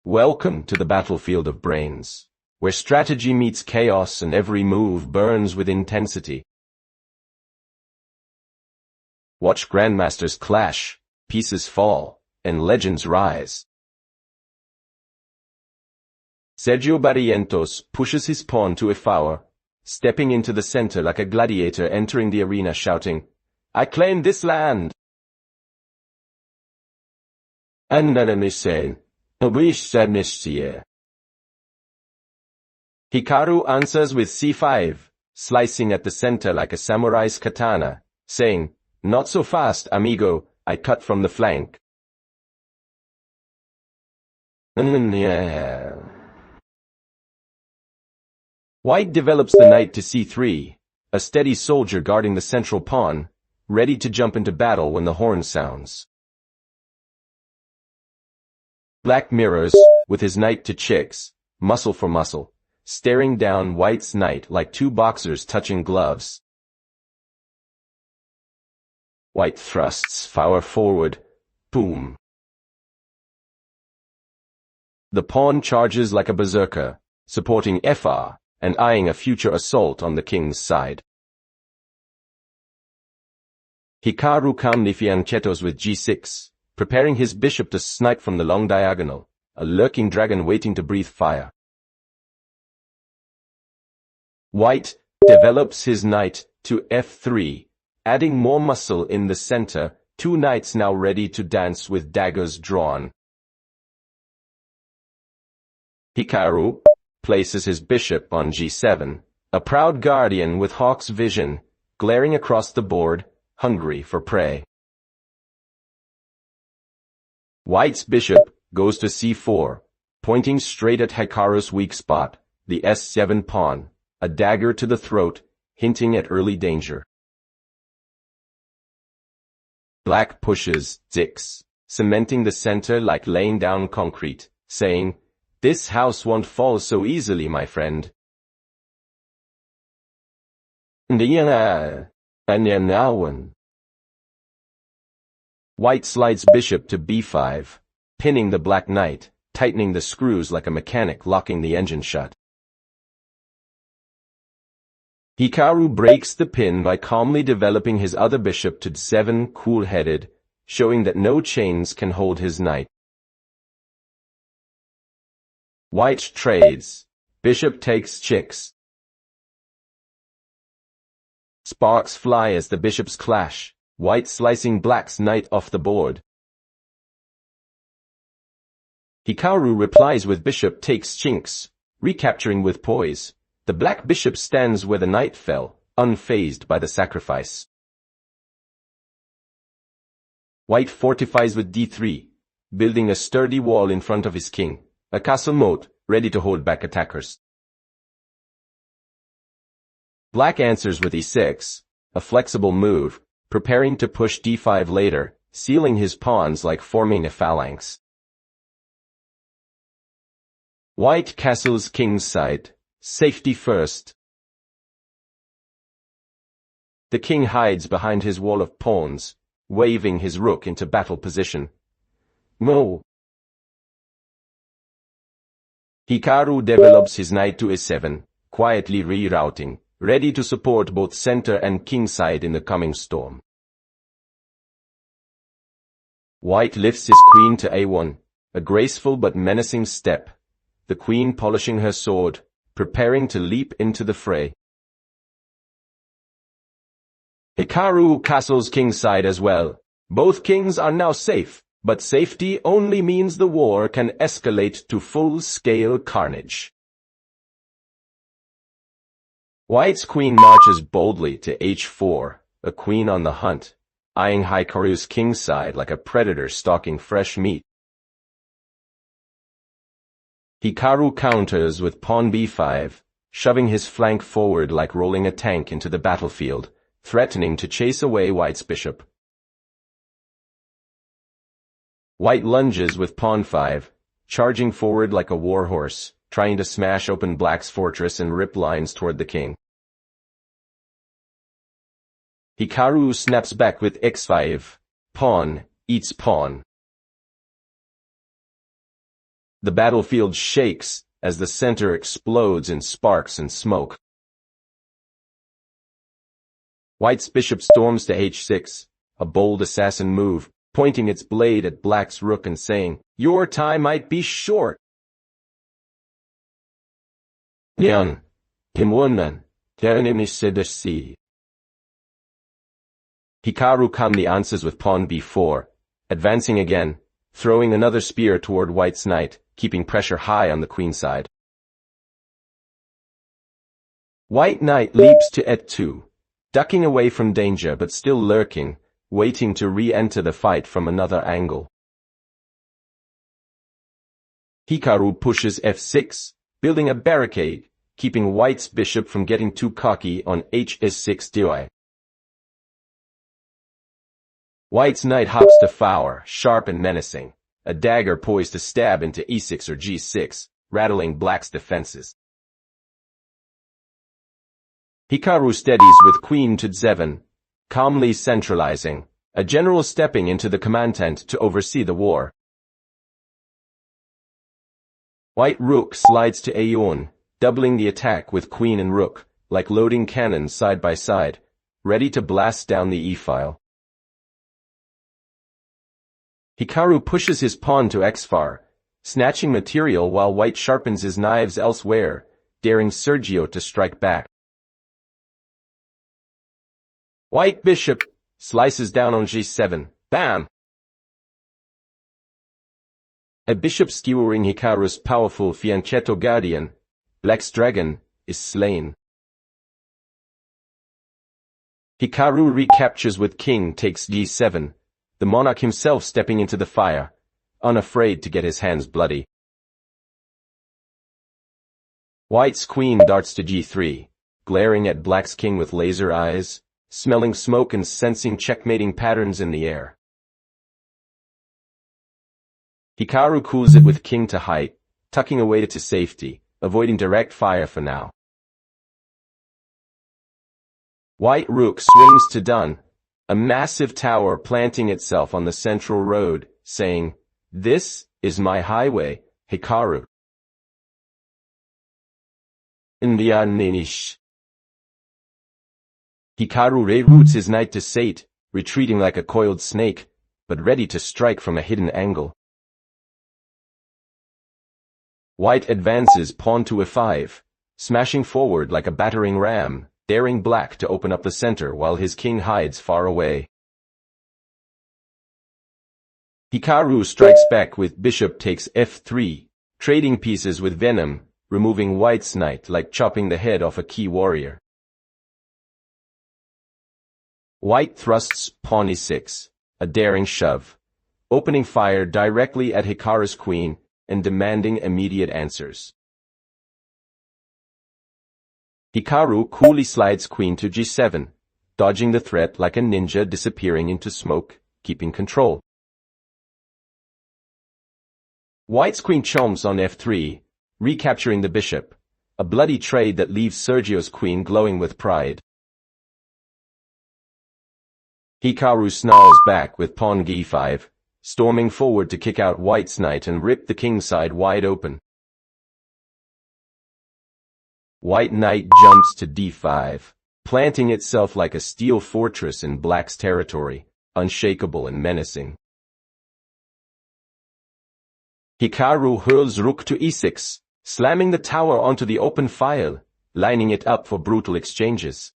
Welcome to the battlefield of brains, where strategy meets chaos and every move burns with intensity. Watch grandmasters clash, pieces fall, and legends rise. Sergio Barrientos pushes his pawn to F4, stepping into the center like a gladiator entering the arena shouting, "I claim this land!" Hikaru answers with c5, slicing at the center like a samurai's katana, saying, "Not so fast, amigo, I cut from the flank." White develops the knight to c3, a steady soldier guarding the central pawn, ready to jump into battle when the horn sounds. Black mirrors, with his knight to chicks, muscle for muscle, staring down White's knight like two boxers touching gloves. White thrusts far forward, boom. The pawn charges like a berserker, supporting Fr, and eyeing a future assault on the king's side. Hikaru calmly fianchettos with g6, preparing his bishop to snipe from the long diagonal, a lurking dragon waiting to breathe fire. White develops his knight to f3, adding more muscle in the center, two knights now ready to dance with daggers drawn. Hikaru places his bishop on g7, a proud guardian with hawk's vision, glaring across the board, hungry for prey. White's bishop goes to c4, pointing straight at Hikaru's weak spot, the s7 pawn, a dagger to the throat, hinting at early danger. Black pushes d6, cementing the center like laying down concrete, saying, "This house won't fall so easily, my friend." White slides bishop to b5, pinning the black knight, tightening the screws like a mechanic locking the engine shut. Hikaru breaks the pin by calmly developing his other bishop to d7, cool-headed, showing that no chains can hold his knight. White trades. Bishop takes chicks. Sparks fly as the bishops clash, White slicing Black's knight off the board. Hikaru replies with bishop takes chinks, recapturing with poise. The black bishop stands where the knight fell, unfazed by the sacrifice. White fortifies with d3, building a sturdy wall in front of his king, a castle moat ready to hold back attackers. Black answers with e6, a flexible move, preparing to push d5 later, sealing his pawns like forming a phalanx. White castles king's side, safety first. The king hides behind his wall of pawns, waving his rook into battle position. No. Hikaru develops his knight to e7, quietly rerouting, ready to support both center and king side in the coming storm. White lifts his queen to a1, a graceful but menacing step, the queen polishing her sword, preparing to leap into the fray. Hikaru castles king's side as well. Both kings are now safe, but safety only means the war can escalate to full-scale carnage. White's queen marches boldly to h4, a queen on the hunt, eyeing Hikaru's king's side like a predator stalking fresh meat. Hikaru counters with pawn b5, shoving his flank forward like rolling a tank into the battlefield, threatening to chase away White's bishop. White lunges with pawn 5, charging forward like a warhorse, trying to smash open Black's fortress and rip lines toward the king. Hikaru snaps back with x5, pawn eats pawn. The battlefield shakes as the center explodes in sparks and smoke. White's bishop storms to h6, a bold assassin move, pointing its blade at black's rook and saying, "Your time might be short." Hikaru calmly answers with pawn b4, advancing again, throwing another spear toward White's knight, keeping pressure high on the queen side. White knight leaps to e2, ducking away from danger but still lurking, waiting to re-enter the fight from another angle. Hikaru pushes f6, building a barricade, keeping White's bishop from getting too cocky on hs6 doi. White's knight hops to four, sharp and menacing, a dagger poised to stab into e6 or g6, rattling black's defenses. Hikaru steadies with queen to d7, calmly centralizing, a general stepping into the command tent to oversee the war. White rook slides to a1, doubling the attack with queen and rook, like loading cannons side by side, ready to blast down the e-file. Hikaru pushes his pawn to x4, snatching material while White sharpens his knives elsewhere, daring Sergio to strike back. White bishop slices down on g7. Bam! A bishop skewering Hikaru's powerful fianchetto guardian, Black's dragon, is slain. Hikaru recaptures with king takes g7, the monarch himself stepping into the fire, unafraid to get his hands bloody. White's queen darts to g3, glaring at Black's king with laser eyes, smelling smoke and sensing checkmating patterns in the air. Hikaru cools it with king to height, tucking away to safety, avoiding direct fire for now. White rook swings to done, a massive tower planting itself on the central road, saying, "This is my highway, Hikaru." Hikaru reroutes his knight to sate, retreating like a coiled snake, but ready to strike from a hidden angle. White advances pawn to e5, smashing forward like a battering ram, daring Black to open up the center while his king hides far away. Hikaru strikes back with bishop takes f3, trading pieces with venom, removing White's knight like chopping the head off a key warrior. White thrusts pawn e6, a daring shove, opening fire directly at Hikaru's queen and demanding immediate answers. Hikaru coolly slides queen to g7, dodging the threat like a ninja disappearing into smoke, keeping control. White's queen chomps on f3, recapturing the bishop, a bloody trade that leaves Sergio's queen glowing with pride. Hikaru snarls back with pawn g5, storming forward to kick out White's knight and rip the king side wide open. White knight jumps to d5, planting itself like a steel fortress in Black's territory, unshakable and menacing. Hikaru hurls rook to e6, slamming the tower onto the open file, lining it up for brutal exchanges.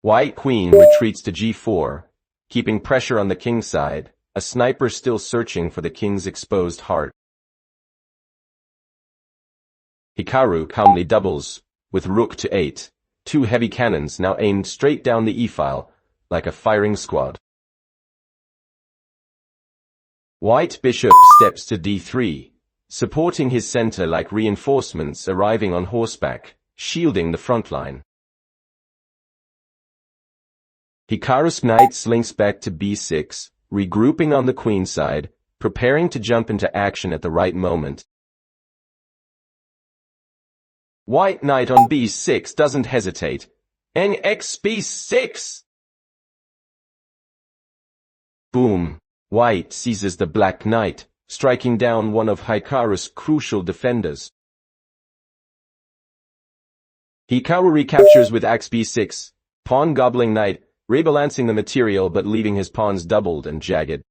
White queen retreats to g4, keeping pressure on the king side, a sniper still searching for the king's exposed heart. Hikaru calmly doubles, with rook to 8, two heavy cannons now aimed straight down the e-file, like a firing squad. White bishop steps to d3, supporting his center like reinforcements arriving on horseback, shielding the front line. Hikaru's knight slinks back to b6, regrouping on the queen side, preparing to jump into action at the right moment. White knight on b6 doesn't hesitate. Nxb6! Boom! White seizes the black knight, striking down one of Hikaru's crucial defenders. Hikaru recaptures with axe b6, pawn gobbling knight, rebalancing the material but leaving his pawns doubled and jagged.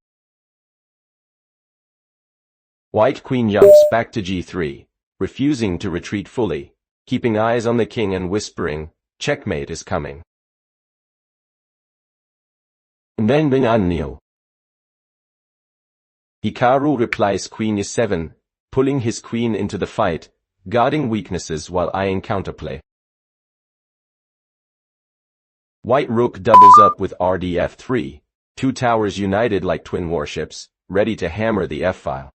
White queen jumps back to g3, refusing to retreat fully, keeping eyes on the king and whispering, "Checkmate is coming." Hikaru replies queen e7, pulling his queen into the fight, guarding weaknesses while eyeing counterplay. White rook doubles up with rdf3, two towers united like twin warships, ready to hammer the f-file.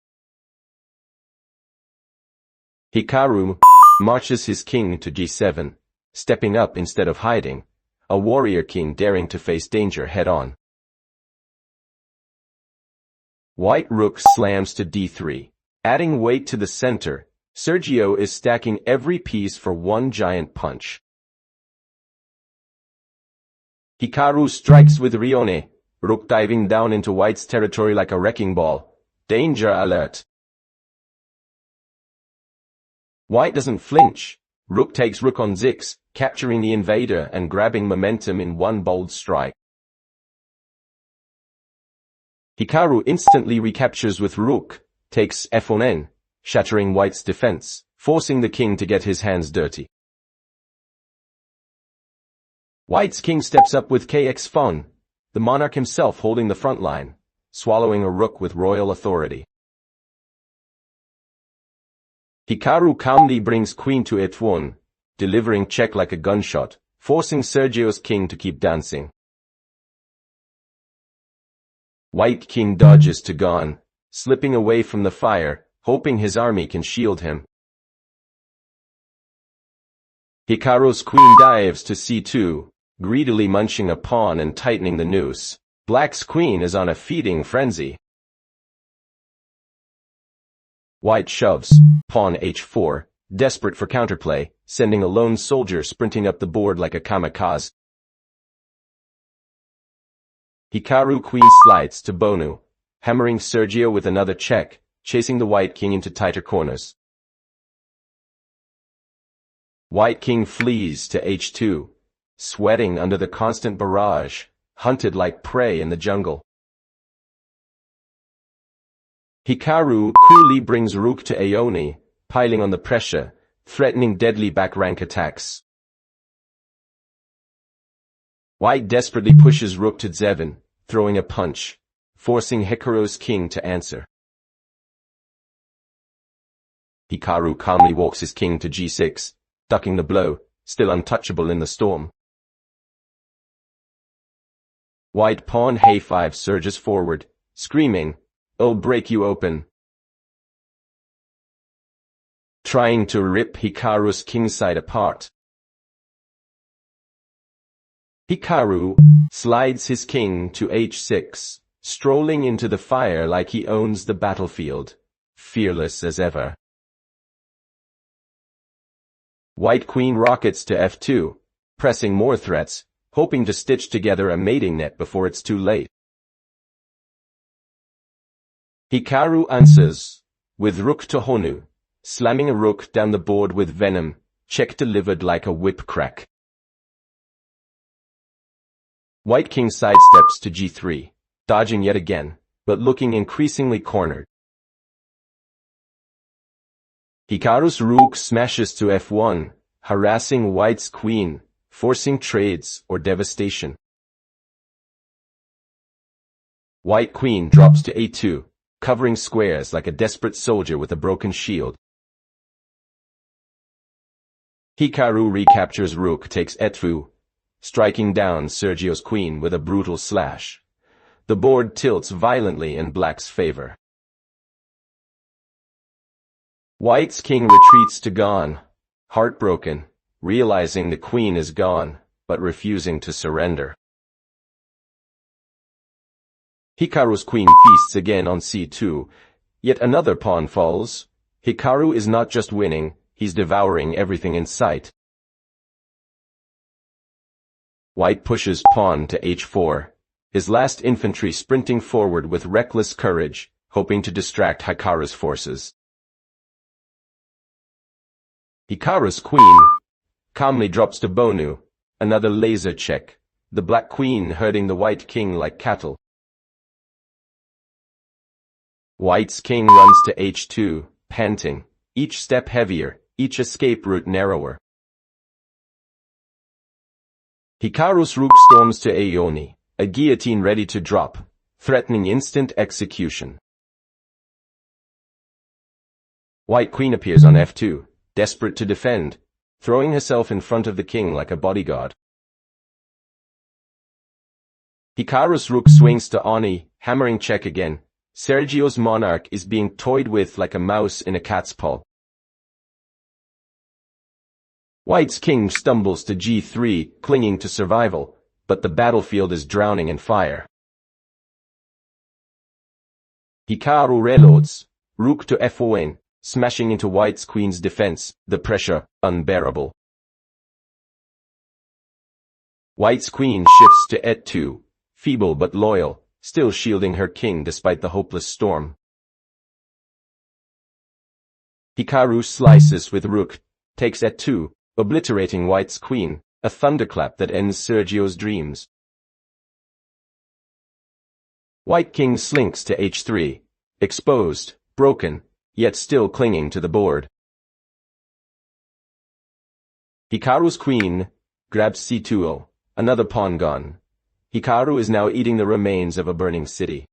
Hikaru marches his king to g7, stepping up instead of hiding, a warrior king daring to face danger head-on. White rook slams to d3, adding weight to the center. Sergio is stacking every piece for one giant punch. Hikaru strikes with Rione, rook diving down into white's territory like a wrecking ball. Danger alert. White doesn't flinch. Rook takes rook on 6, capturing the invader and grabbing momentum in one bold strike. Hikaru instantly recaptures with rook, takes f1n, shattering white's defense, forcing the king to get his hands dirty. White's king steps up with kx-pawn, the monarch himself holding the front line, swallowing a rook with royal authority. Hikaru calmly brings queen to f1, delivering check like a gunshot, forcing Sergio's king to keep dancing. White king dodges to gone, slipping away from the fire, hoping his army can shield him. Hikaru's queen dives to c2, greedily munching a pawn and tightening the noose. Black's queen is on a feeding frenzy. White shoves, pawn h4, desperate for counterplay, sending a lone soldier sprinting up the board like a kamikaze. Hikaru queen slides to Bonu, hammering Sergio with another check, chasing the white king into tighter corners. White king flees to h2, sweating under the constant barrage, hunted like prey in the jungle. Hikaru coolly brings rook to Aoni, piling on the pressure, threatening deadly back rank attacks. White desperately pushes rook to d7, throwing a punch, forcing Hikaru's king to answer. Hikaru calmly walks his king to g6, ducking the blow, still untouchable in the storm. White pawn h5 surges forward, screaming, "I'll break you open," trying to rip Hikaru's kingside apart. Hikaru slides his king to h6, strolling into the fire like he owns the battlefield, fearless as ever. White queen rockets to f2, pressing more threats, hoping to stitch together a mating net before it's too late. Hikaru answers with rook to Honu, slamming a rook down the board with venom, check delivered like a whip crack. White king sidesteps to g3, dodging yet again, but looking increasingly cornered. Hikaru's rook smashes to f1, harassing white's queen, forcing trades or devastation. White queen drops to a2, covering squares like a desperate soldier with a broken shield. Hikaru recaptures rook takes e2, striking down Sergio's queen with a brutal slash. The board tilts violently in black's favor. White's king retreats to gone, heartbroken, realizing the queen is gone, but refusing to surrender. Hikaru's queen feasts again on c2, yet another pawn falls. Hikaru is not just winning, he's devouring everything in sight. White pushes pawn to h4, his last infantry sprinting forward with reckless courage, hoping to distract Hikaru's forces. Hikaru's queen calmly drops to Bonu, another laser check, the black queen herding the white king like cattle. White's king runs to h2, panting, each step heavier, each escape route narrower. Hikaru's rook storms to a1, a guillotine ready to drop, threatening instant execution. White queen appears on f2, desperate to defend, throwing herself in front of the king like a bodyguard. Hikaru's rook swings to Ani, hammering check again. Sergio's monarch is being toyed with like a mouse in a cat's paw. White's king stumbles to g3, clinging to survival, but the battlefield is drowning in fire. Hikaru reloads, rook to f1, smashing into White's queen's defense, the pressure unbearable. White's queen shifts to e2, feeble but loyal, still shielding her king despite the hopeless storm. Hikaru slices with rook, takes e2, obliterating White's queen, a thunderclap that ends Sergio's dreams. White king slinks to h3, exposed, broken, yet still clinging to the board. Hikaru's queen grabs c2, another pawn gone. Hikaru is now eating the remains of a burning city.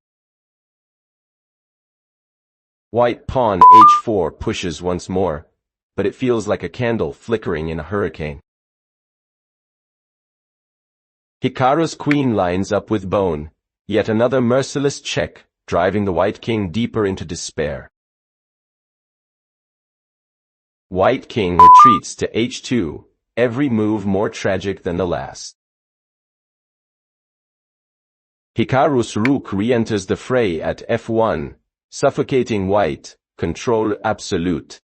White pawn h4 pushes once more, but it feels like a candle flickering in a hurricane. Hikaru's queen lines up with bone, yet another merciless check, driving the white king deeper into despair. White king retreats to h2, every move more tragic than the last. Hikaru's rook re-enters the fray at f1, suffocating White, control absolute.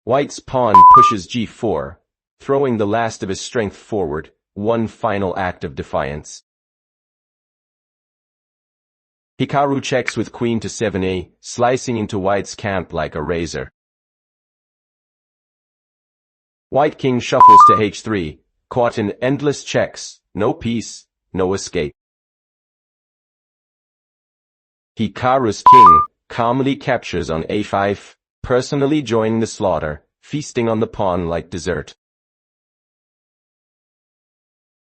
White's pawn pushes g4, throwing the last of his strength forward, one final act of defiance. Hikaru checks with queen to 7a, slicing into White's camp like a razor. White king shuffles to h3, caught in endless checks, no peace, no escape. Hikaru's king calmly captures on a5, personally joining the slaughter, feasting on the pawn like dessert.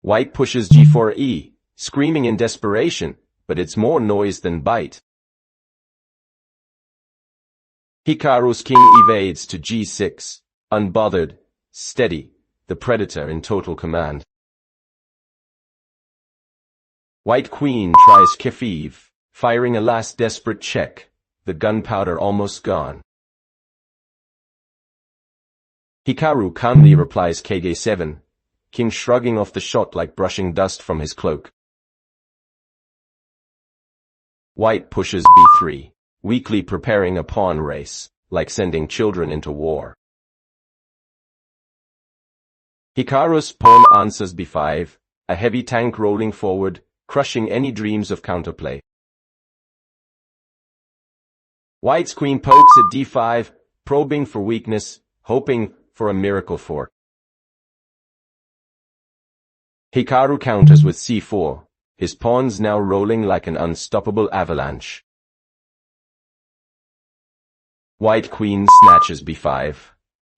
White pushes g4e, screaming in desperation, but it's more noise than bite. Hikaru's king evades to g6, unbothered, steady, the predator in total command. White queen tries Kefev, firing a last desperate check, the gunpowder almost gone. Hikaru calmly replies kg7, king shrugging off the shot like brushing dust from his cloak. White pushes b3, weakly preparing a pawn race, like sending children into war. Hikaru's pawn answers b5, a heavy tank rolling forward, crushing any dreams of counterplay. White's queen pokes at d5, probing for weakness, hoping for a miracle fork. Hikaru counters with c4, his pawns now rolling like an unstoppable avalanche. White queen snatches b5,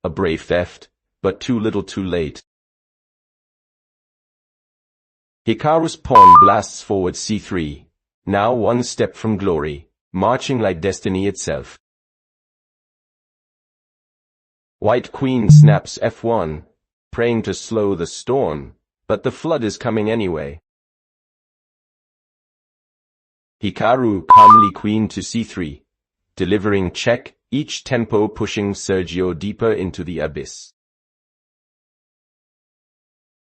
a brave theft, but too little too late. Hikaru's pawn blasts forward c3, now one step from glory, marching like destiny itself. White queen snaps f1, praying to slow the storm, but the flood is coming anyway. Hikaru calmly queen to c3, delivering check, each tempo pushing Sergio deeper into the abyss.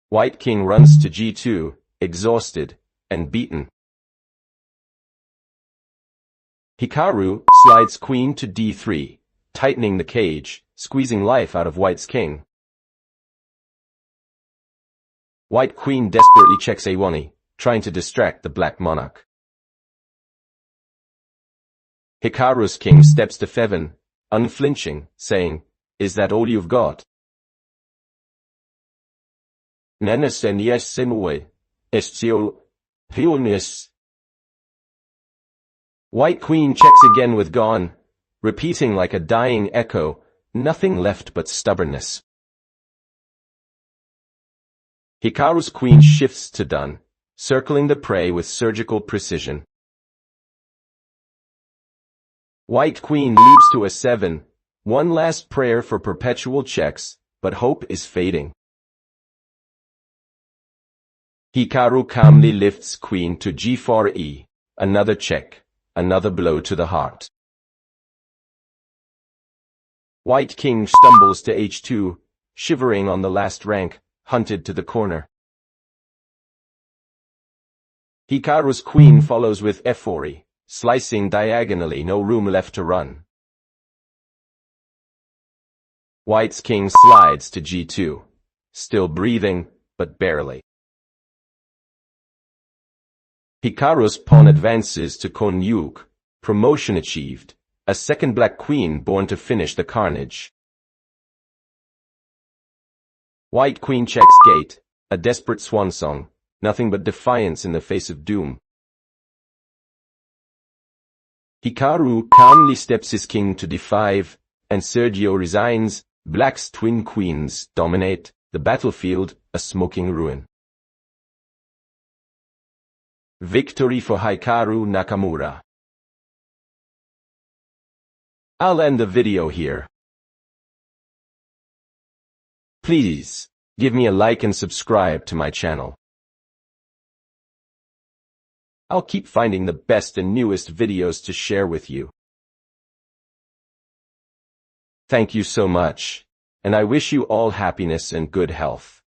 White king runs to g2, exhausted and beaten. Hikaru slides queen to d3, tightening the cage, squeezing life out of White's king. White queen desperately checks a1, trying to distract the black monarch. Hikaru's king steps to f7, unflinching, saying, "Is that all you've got?" Nenes en yes simue, estio, pionis. White queen checks again with gone, repeating like a dying echo, nothing left but stubbornness. Hikaru's queen shifts to done, circling the prey with surgical precision. White queen leaps to a7, one last prayer for perpetual checks, but hope is fading. Hikaru calmly lifts queen to g4e, another check, another blow to the heart. White king stumbles to h2, shivering on the last rank, hunted to the corner. Hikaru's queen follows with f4e, slicing diagonally, no room left to run. White's king slides to g2, still breathing, but barely. Hikaru's pawn advances to Konyuk, promotion achieved, a second black queen born to finish the carnage. White queen checks gate, a desperate swan song, nothing but defiance in the face of doom. Hikaru calmly steps his king to d5, and Sergio resigns. Black's twin queens dominate the battlefield, a smoking ruin. Victory for Hikaru Nakamura. I'll end the video here. Please, give me a like and subscribe to my channel. I'll keep finding the best and newest videos to share with you. Thank you so much, and I wish you all happiness and good health.